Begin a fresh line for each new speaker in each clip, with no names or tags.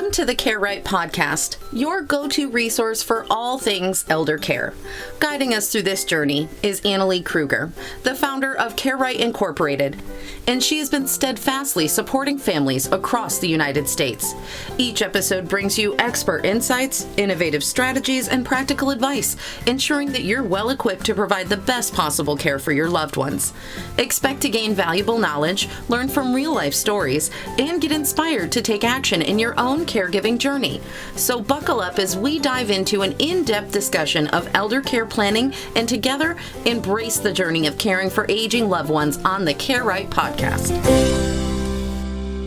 Welcome to the Care Right podcast, your go-to resource for all things elder care. Guiding us through this journey is Annalee Kruger, the founder of Care Right Incorporated, and she has been steadfastly supporting families across the United States. Each episode brings you expert insights, innovative strategies, and practical advice, ensuring that you're well equipped to provide the best possible care for your loved ones. Expect to gain valuable knowledge, learn from real-life stories, and get inspired to take action in your own caregiving journey. So buckle up as we dive into an in-depth discussion of elder care planning and together embrace the journey of caring for aging loved ones on the Care Right podcast.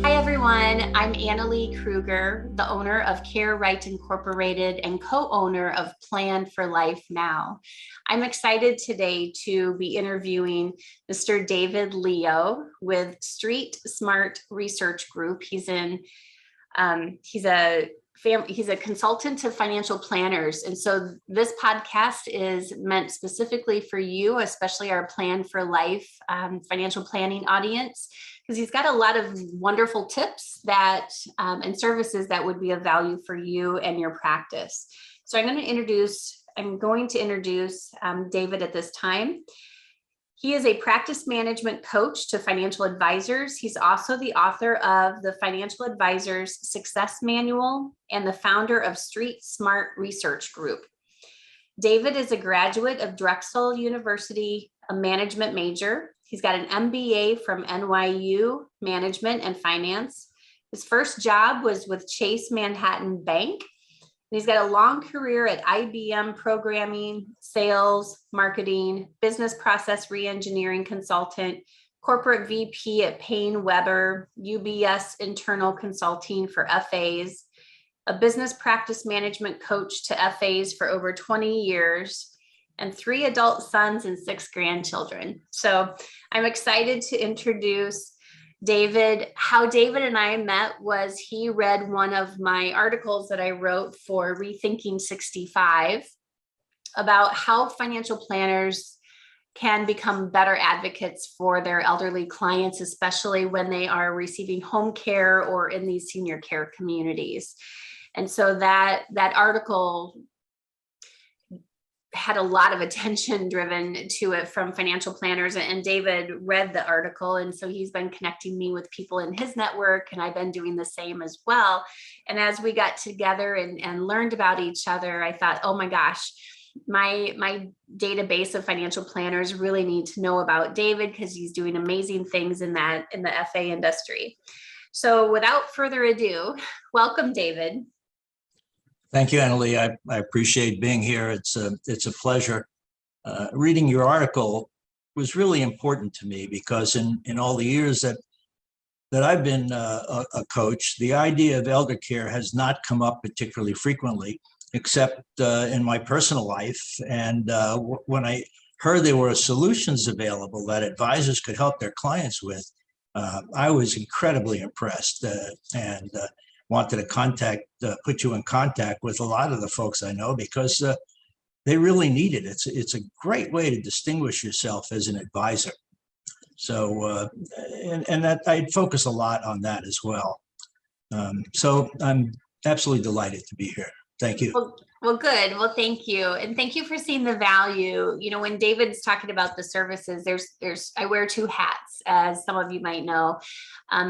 Hi everyone, I'm Annalee Kruger, the owner of Care Right Incorporated and co-owner of Plan for Life Now. I'm excited today to be interviewing Mr. David Leo with Street Smart Research Group. He's a consultant to financial planners. And so this podcast is meant specifically for you, especially our Plan for Life financial planning audience, because he's got a lot of wonderful tips that and services that would be of value for you and your practice. So I'm going to introduce David at this time. He is a practice management coach to financial advisors. He's also the author of the Financial Advisors Success Manual and the founder of Street Smart Research Group. David is a graduate of Drexel University, a management major. He's got an MBA from NYU, Management and Finance. His first job was with Chase Manhattan Bank. He's got a long career at IBM programming, sales, marketing, business process reengineering consultant, corporate VP at Paine Webber, UBS internal consulting for FAs, a business practice management coach to FAs for over 20 years, and 3 adult sons and 6 grandchildren. So I'm excited to introduce David. How David and I met was he read one of my articles that I wrote for Rethinking 65 about how financial planners can become better advocates for their elderly clients, especially when they are receiving home care or in these senior care communities. And so that article had a lot of attention driven to it from financial planners, and David read the article. And so he's been connecting me with people in his network, and I've been doing the same as well. And as we got together and learned about each other, I thought, oh my gosh, my database of financial planners really need to know about David because he's doing amazing things in the FA industry. So without further ado, welcome, David.
Thank you, Annalee. I appreciate being here. It's a pleasure. Reading your article was really important to me because in all the years that I've been a coach, the idea of elder care has not come up particularly frequently, except in my personal life. And when I heard there were solutions available that advisors could help their clients with, I was incredibly impressed and wanted to put you in contact with a lot of the folks I know because they really need it. It's a great way to distinguish yourself as an advisor. So, and that I'd focus a lot on that as well. So I'm absolutely delighted to be here. Thank you.
Well, good. Well, thank you. And thank you for seeing the value. You know, when David's talking about the services, I wear 2 hats, as some of you might know.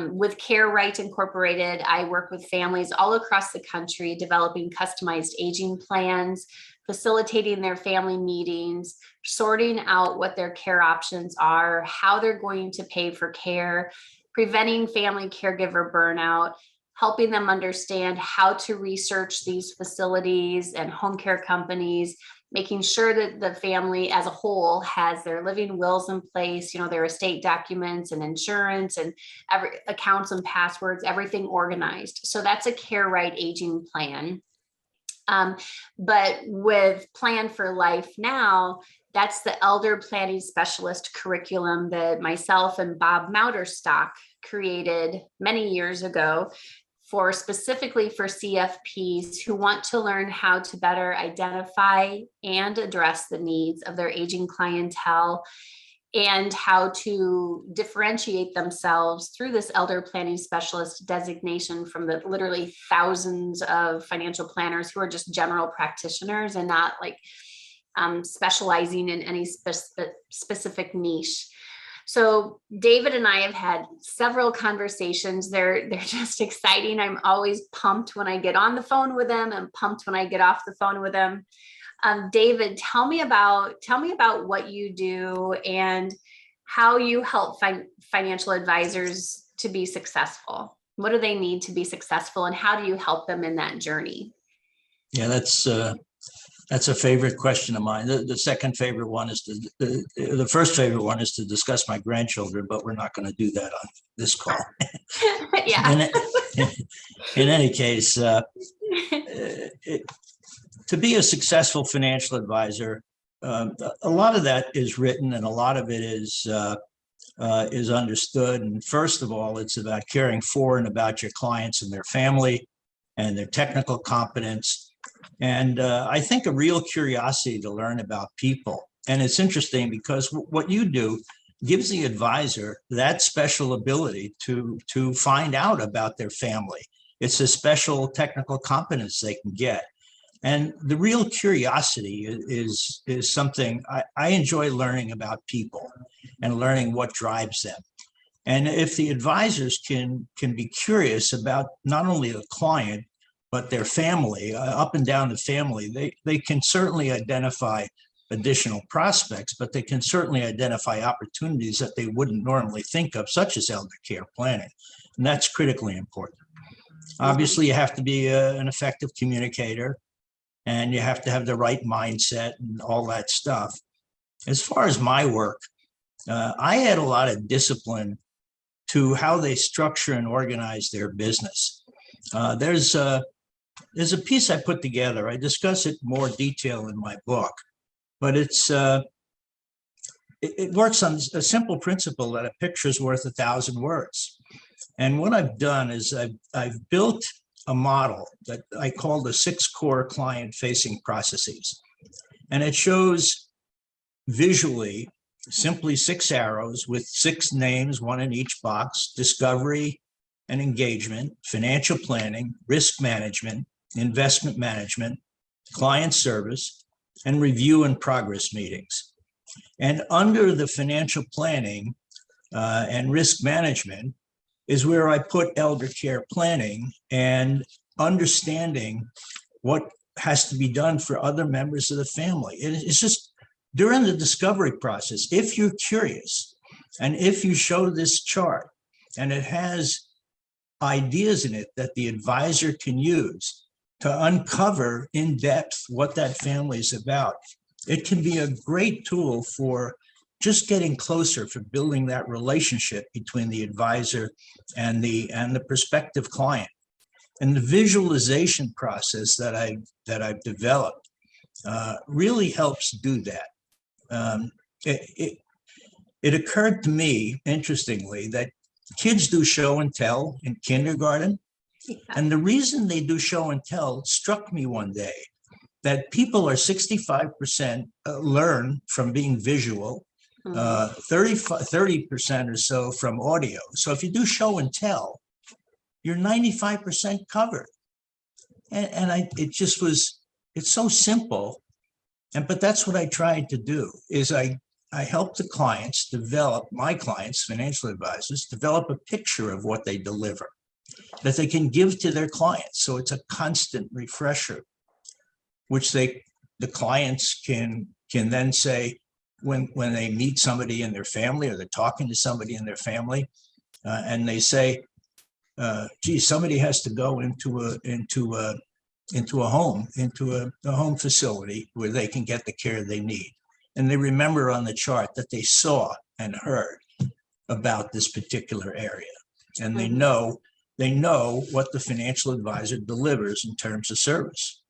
With Care Right Incorporated, I work with families all across the country, developing customized aging plans, facilitating their family meetings, sorting out what their care options are, how they're going to pay for care, preventing family caregiver burnout, helping them understand how to research these facilities and home care companies, making sure that the family as a whole has their living wills in place, their estate documents and insurance and every accounts and passwords, everything organized. So that's a Care Right aging plan. But with Plan for Life Now, that's the elder planning specialist curriculum that myself and Bob Mauderstock created many years ago specifically for CFPs who want to learn how to better identify and address the needs of their aging clientele and how to differentiate themselves through this elder planning specialist designation from the literally thousands of financial planners who are just general practitioners and not like specializing in any specific niche. So David and I have had several conversations. They're just exciting. I'm always pumped when I get on the phone with them and pumped when I get off the phone with them. David, tell me about what you do and how you help financial advisors to be successful. What do they need to be successful, and how do you help them in that journey?
Yeah, that's a favorite question of mine. The second favorite one is the first favorite one is to discuss my grandchildren, but we're not going to do that on this call.
Yeah.
In any case, to be a successful financial advisor, a lot of that is written and a lot of it is understood. And first of all, it's about caring for and about your clients and their family and their technical competence. And I think a real curiosity to learn about people. And it's interesting because what you do gives the advisor that special ability to find out about their family. It's a special technical competence they can get. And the real curiosity is something I enjoy learning about people and learning what drives them. And if the advisors can be curious about not only the client, but their family, up and down the family, they can certainly identify additional prospects, but they can certainly identify opportunities that they wouldn't normally think of, such as elder care planning. And that's critically important. Obviously, you have to be an effective communicator, and you have to have the right mindset and all that stuff. As far as my work, I add a lot of discipline to how they structure and organize their business. There's a piece I put together. I discuss it in more detail in my book, but it works on a simple principle that a picture's worth 1,000 words. And what I've done is I've built a model that I call the 6 core client-facing processes. And it shows visually simply 6 arrows with 6 names, 1 in each box: discovery and engagement, financial planning, risk management, investment management, client service, and review and progress meetings. And under the financial planning and risk management is where I put elder care planning and understanding what has to be done for other members of the family. It's just during the discovery process, if you're curious and if you show this chart and it has ideas in it that the advisor can use to uncover in depth what that family is about, it can be a great tool for just getting closer, for building that relationship between the advisor and the prospective client. And the visualization process that I've developed really helps do that. It occurred to me, interestingly, that kids do show and tell in kindergarten. Yeah. And the reason they do show and tell struck me one day, that people are 65% learn from being visual, 30% or so from audio. So if you do show and tell, you're 95% covered. It's so simple. But that's what I tried to do, is I help the clients my clients, financial advisors, develop a picture of what they deliver that they can give to their clients. So it's a constant refresher, which the clients can then say, when they meet somebody in their family or they're talking to somebody in their family, and they say, gee, somebody has to go into a home facility where they can get the care they need. And they remember on the chart that they saw and heard about this particular area. And they know what the financial advisor delivers in terms of service.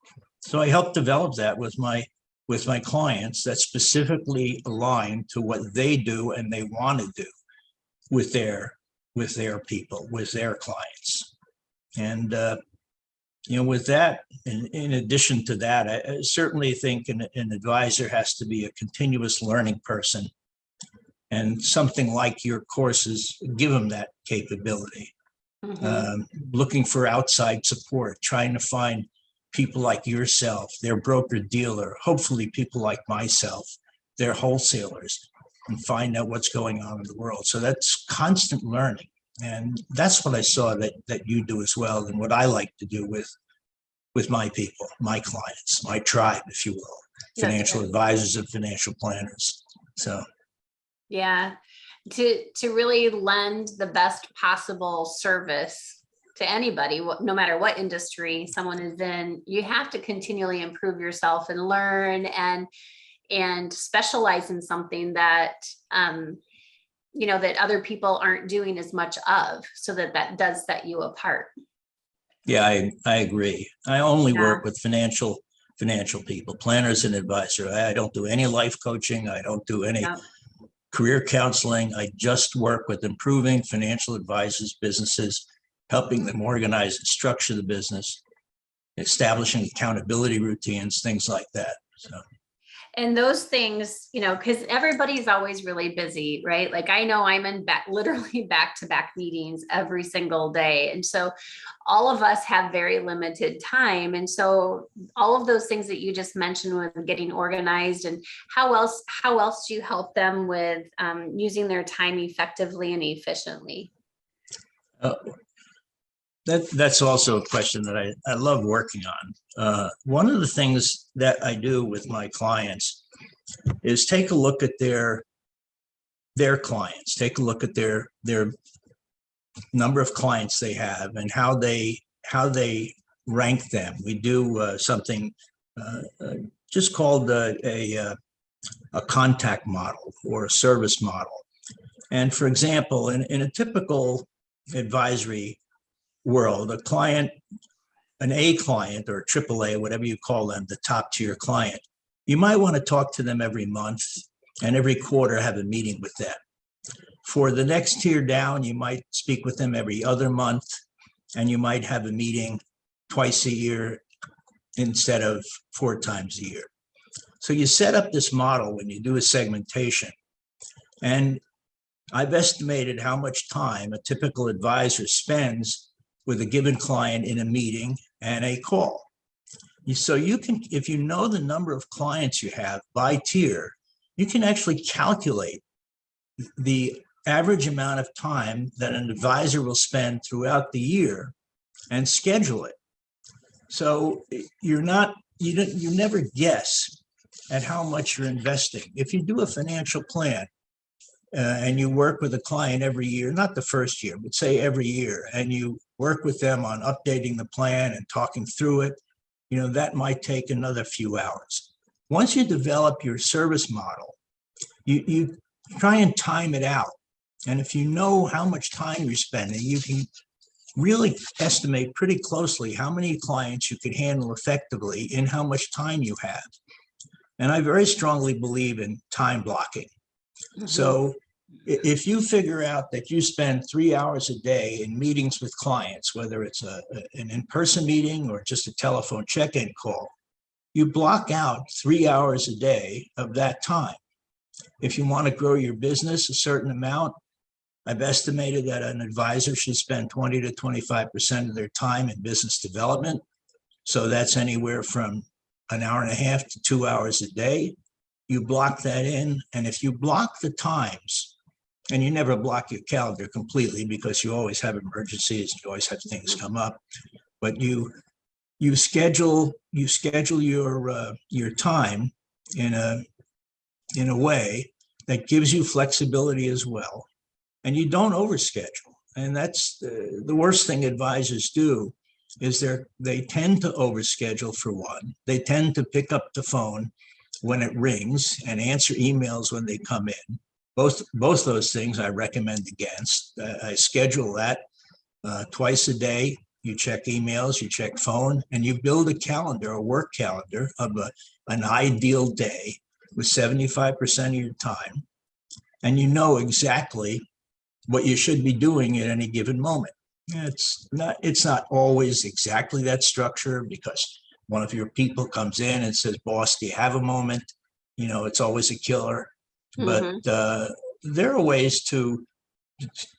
So I help develop that with my clients, that's specifically aligned to what they do and they want to do with their people, with their clients. And with that, in addition to that, I certainly think an advisor has to be a continuous learning person. And something like your courses give them that capability. Looking for outside support, trying to find people like yourself, their broker dealer, hopefully people like myself, their wholesalers, and find out what's going on in the world. So that's constant learning. And that's what I saw that you do as well, and what I like to do with my people, my clients, my tribe, if you will, financial advisors and financial planners. So
yeah, to really lend the best possible service to anybody, no matter what industry someone is in, you have to continually improve yourself and learn and specialize in something that that other people aren't doing as much of, so that does set you apart.
Yeah, I agree. I only work with financial people, planners and advisors. I don't do any life coaching. I don't do any career counseling. I just work with improving financial advisors' businesses, helping them organize and structure the business, establishing accountability routines, things like that. So.
And those things, because everybody's always really busy, right? Like I know I'm in literally back-to-back meetings every single day. And so all of us have very limited time. And so all of those things that you just mentioned with getting organized, and how else do you help them with using their time effectively and efficiently?
That's also a question that I love working on. One of the things that I do with my clients is take a look at their clients, take a look at their number of clients they have and how they rank them. We do something just called a contact model or a service model. And for example, in a typical advisory world, a client, an A client or AAA, whatever you call them, the top tier client, you might want to talk to them every month and every quarter have a meeting with them. For the next tier down, you might speak with them every other month, and you might have a meeting twice a year instead of 4 times a year. So you set up this model when you do a segmentation, and I've estimated how much time a typical advisor spends with a given client in a meeting and a call. So you can, if you know the number of clients you have by tier, you can actually calculate the average amount of time that an advisor will spend throughout the year and schedule it. So you never guess at how much you're investing. If you do a financial plan, and you work with a client every year, not the first year, but say every year, and you work with them on updating the plan and talking through it, that might take another few hours. Once you develop your service model, you try and time it out. And if you know how much time you're spending, you can really estimate pretty closely how many clients you could handle effectively in how much time you have. And I very strongly believe in time blocking. So if you figure out that you spend 3 hours a day in meetings with clients, whether it's an in-person meeting or just a telephone check-in call, you block out 3 hours a day of that time. If you want to grow your business a certain amount, I've estimated that an advisor should spend 20 to 25% of their time in business development. So that's anywhere from an hour and a half to 2 hours a day. You block that in, and if you block the times, and you never block your calendar completely because you always have emergencies, you always have things come up, but you schedule your time in a way that gives you flexibility as well, and you don't overschedule. And that's the worst thing advisors do is they tend to overschedule. For one, they tend to pick up the phone when it rings and answer emails when they come in. Both those things I recommend against. I schedule that twice a day. You check emails, you check phone, and you build a calendar, a work calendar of an ideal day with 75% of your time. And you know exactly what you should be doing at any given moment. It's not always exactly that structure, because one of your people comes in and says, "Boss, do you have a moment?" It's always a killer. But there are ways to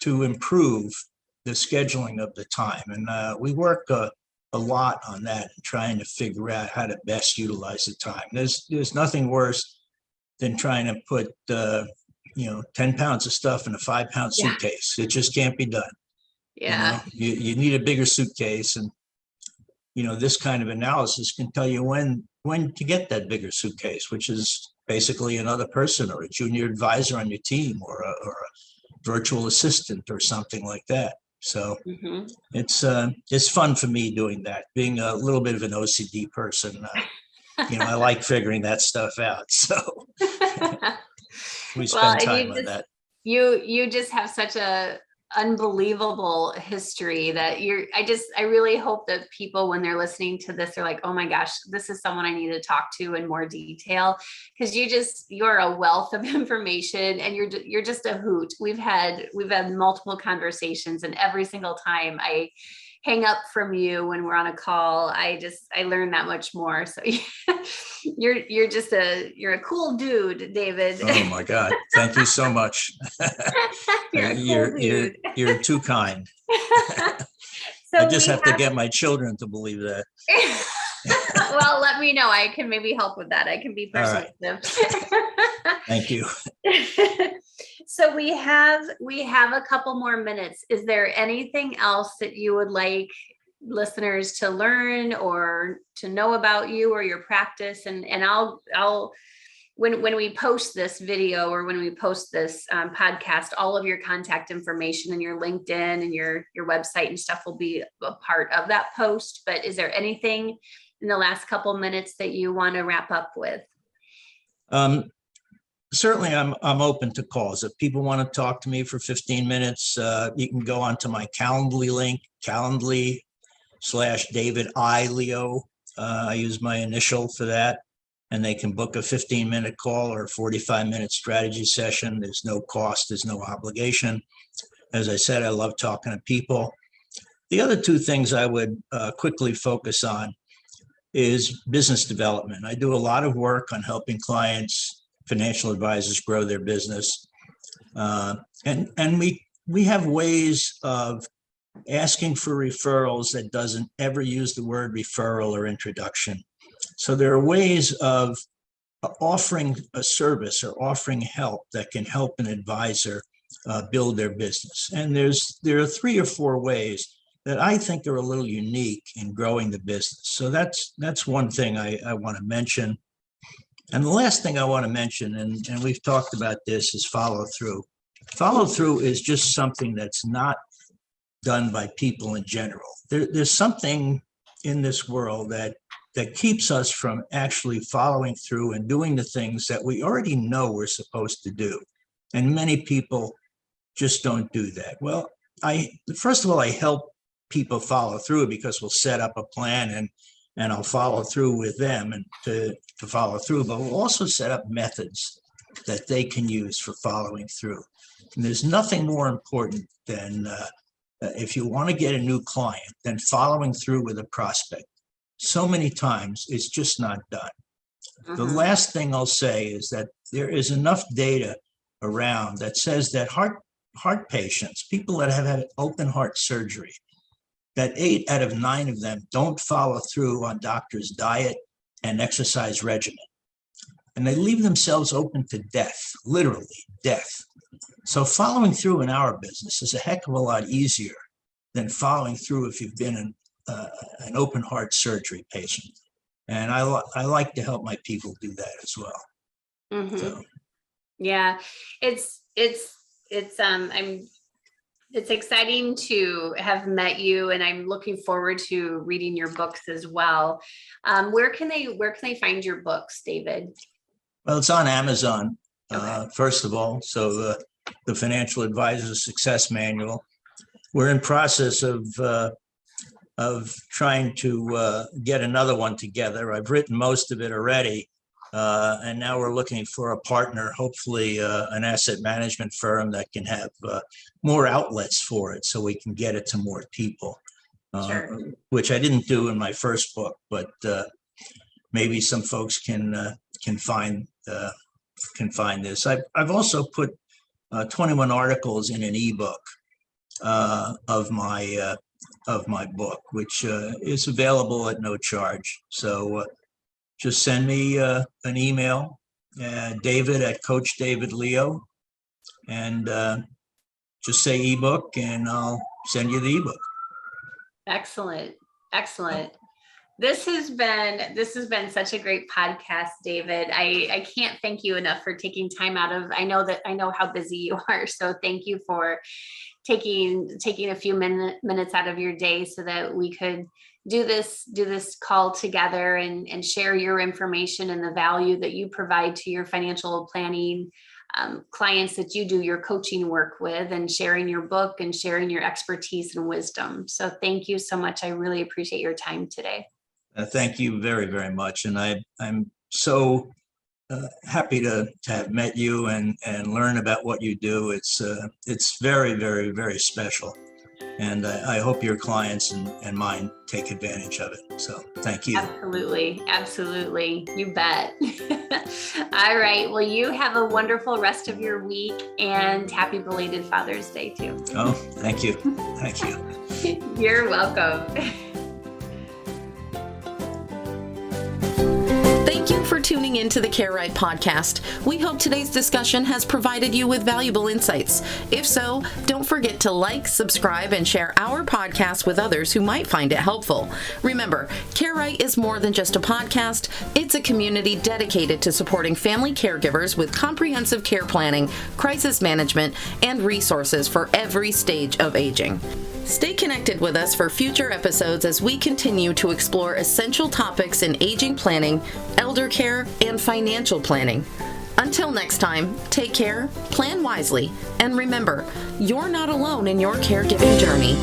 improve the scheduling of the time. And we work a lot on that, trying to figure out how to best utilize the time. There's nothing worse than trying to put 10 pounds of stuff in a 5-pound
Yeah.
suitcase. It just can't be done.
Yeah.
You need a bigger suitcase, and this kind of analysis can tell you when to get that bigger suitcase, which is basically another person or a junior advisor on your team, or a virtual assistant or something like that. So
Mm-hmm.
it's fun for me doing that. Being a little bit of an OCD person, I like figuring that stuff out. So we spend time on that.
You just have such a unbelievable history that I really hope that people, when they're listening to this, are like, oh my gosh, this is someone I need to talk to in more detail, because you're a wealth of information, and you're just a hoot. We've had multiple conversations, and every single time I hang up from you when we're on a call, I learn that much more. So you're a cool dude, David.
Oh my God. Thank you so much. You're too kind.
So
I just have to get my children to believe that.
Well, let me know. I can maybe help with that. I can be persuasive.
Right. Thank you.
So we have a couple more minutes. Is there anything else that you would like listeners to learn or to know about you or your practice? And I'll when we post this video, or when we post this podcast, all of your contact information and your LinkedIn and your website and stuff will be a part of that post. But is there anything in the last couple minutes that you want to wrap up with?
Certainly, I'm open to calls. If people want to talk to me for 15 minutes, you can go onto my Calendly link, Calendly/David I. Leo. I use my initial for that, and they can book a 15-minute call or a 45-minute strategy session. There's no cost, there's no obligation. As I said, I love talking to people. The other two things I would quickly focus on is business development. I do a lot of work on helping clients, financial advisors, grow their business. And we have ways of asking for referrals that doesn't ever use the word referral or introduction. So there are ways of offering a service or offering help that can help an advisor build their business. And there are 3 or 4 ways that I think are a little unique in growing the business. So that's one thing I want to mention. And the last thing I want to mention, and we've talked about this, is follow through. Follow through is just something that's not done by people in general. There's something in this world that keeps us from actually following through and doing the things that we already know we're supposed to do. And many people just don't do that. Well, first of all, I help people follow through because we'll set up a plan and I'll follow through with them and to follow through, but we'll also set up methods that they can use for following through. And there's nothing more important than if you want to get a new client, than following through with a prospect. So many times it's just not done. The last thing I'll say is that there is enough data around that says that heart patients, people that have had open heart surgery, that 8 out of 9 of them don't follow through on doctor's diet and exercise regimen. And they leave themselves open to death, literally death. So following through in our business is a heck of a lot easier than following through if you've been an open heart surgery patient. And I like to help my people do that as well.
Mm-hmm.
So.
Yeah, it's exciting to have met you, and I'm looking forward to reading your books as well. Where can they find your books, David?
Well, it's on Amazon,
Okay.
First of all. So the Financial Advisor Success Manual. We're in process of trying to get another one together. I've written most of it already. And now we're looking for a partner, hopefully an asset management firm that can have more outlets for it so we can get it to more people,
Sure.
which I didn't do in my first book, but maybe some folks can find this. I've also put 21 articles in an ebook of my book, which is available at no charge. So just send me an email, David at Coach David Leo, and just say ebook, and I'll send you the ebook.
Excellent. Excellent. This has been such a great podcast, David. I can't thank you enough for taking time out of, I know how busy you are. So thank you for taking a few minutes out of your day so that we could do this call together and share your information and the value that you provide to your financial planning clients that you do your coaching work with, and sharing your book and sharing your expertise and wisdom. So thank you so much. I really appreciate your time today.
Thank you very, very much. And I'm so happy to have met you and learn about what you do. It's very, very, very special. And I hope your clients and mine take advantage of it. So thank you.
Absolutely. Absolutely. You bet. All right. Well, you have a wonderful rest of your week, and happy belated Father's Day too.
Oh, thank you. Thank you.
You're welcome.
Thank you for tuning into the Care Right podcast. We hope today's discussion has provided you with valuable insights. If so, don't forget to like, subscribe, and share our podcast with others who might find it helpful. Remember, Care Right is more than just a podcast. It's a community dedicated to supporting family caregivers with comprehensive care planning, crisis management, and resources for every stage of aging. Stay connected with us for future episodes as we continue to explore essential topics in aging planning, elder care, and financial planning. Until next time, take care, plan wisely, and remember, you're not alone in your caregiving journey.